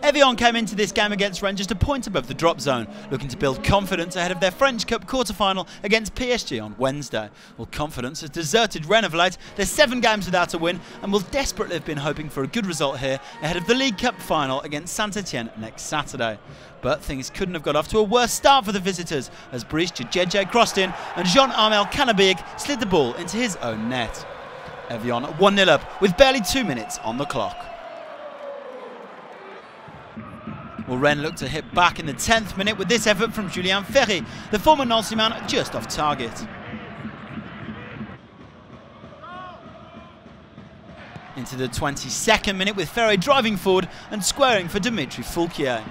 Evian came into this game against Rennes just a point above the drop zone, looking to build confidence ahead of their French Cup quarter-final against PSG on Wednesday. Well, confidence has deserted Rennes of late. They're 7 games without a win and will desperately have been hoping for a good result here ahead of the League Cup final against Saint-Etienne next Saturday. But things couldn't have got off to a worse start for the visitors as Brice DJADJEDJE crossed in and Jean-Armel KANA-BIYIK slid the ball into his own net. Evian 1-0 up with barely 2 minutes on the clock. Well, Rennes looked to hit back in the 10th minute with this effort from Julien FERET, the former Nancy man, just off target. Into the 22nd minute with FERET driving forward and squaring for Dimitri Foulquier.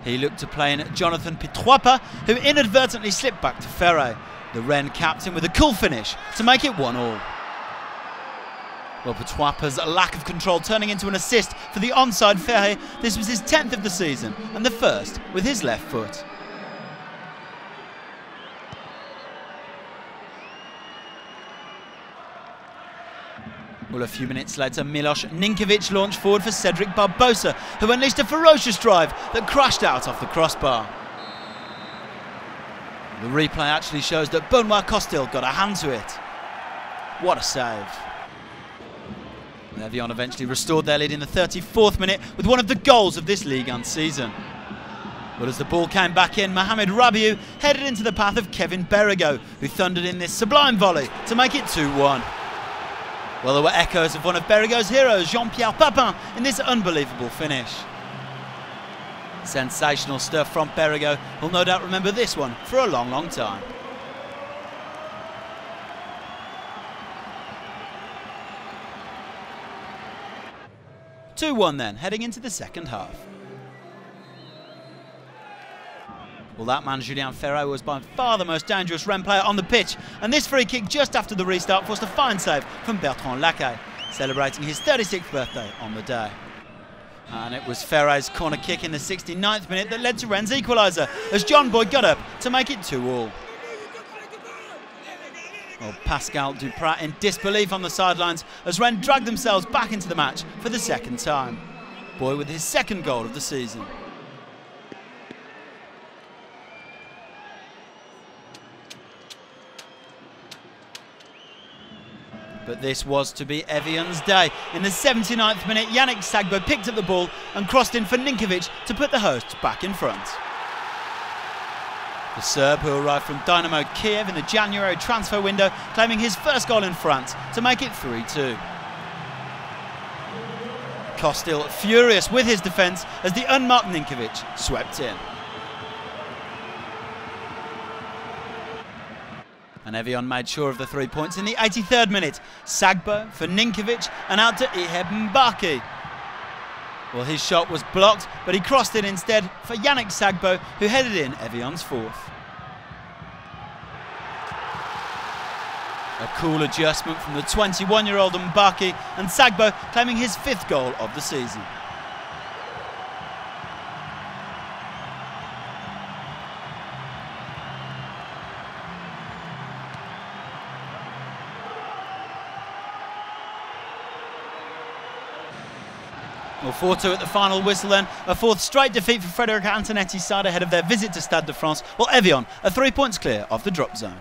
He looked to play in Jonathan Pitroipa, who inadvertently slipped back to FERET, the Rennes captain with a cool finish to make it 1-1. Well, Pitroipa's lack of control turning into an assist for the onside FERET. This was his 10th of the season and the first with his left foot. Well, a few minutes later, Milos NINKOVIC launched forward for Cédric BARBOSA, who unleashed a ferocious drive that crashed out off the crossbar. The replay actually shows that Benoit got a hand to it. What a save. Evian eventually restored their lead in the 34th minute with one of the goals of this Ligue 1 season. But as the ball came back in, Mohamed RABIU headed into the path of Kévin BERIGAUD, who thundered in this sublime volley to make it 2-1. Well, there were echoes of one of BERIGAUD's heroes, Jean-Pierre Papin, in this unbelievable finish. Sensational stuff from BERIGAUD. We'll no doubt remember this one for a long, long time. (2-1) then, heading into the second half. Well, that man, Julien, was by far the most dangerous Rennes player on the pitch, and this free kick just after the restart forced a fine save from Bertrand, LAQUAIT, celebrating his 36th birthday on the day. And it was FERET's corner kick in the 69th minute that led to Rennes' equaliser, as John Boyd got up to make it 2-2. Well, Pascal Duprat in disbelief on the sidelines as Rennes dragged themselves back into the match for the second time. BOYE with his second goal of the season. But this was to be Evian's day. In the 79th minute, Yannick SAGBO picked up the ball and crossed in for NINKOVIC to put the hosts back in front. The Serb, who arrived from Dynamo Kiev in the January transfer window, claiming his first goal in France to make it 3-2. Costil furious with his defence as the unmarked NINKOVIC swept in. And Evian made sure of the 3 points in the 83rd minute. SAGBO for NINKOVIC and out to Iheb Mbaki. Well, his shot was blocked, but he crossed it instead for Yannick SAGBO, who headed in Evian's fourth. A cool adjustment from the 21-year-old Mbaki, and SAGBO claiming his 5th goal of the season. Well, 4-2 at the final whistle then. A 4th straight defeat for Frédéric Antonetti's side ahead of their visit to Stade de France. Well, Evian are 3 points clear of the drop zone.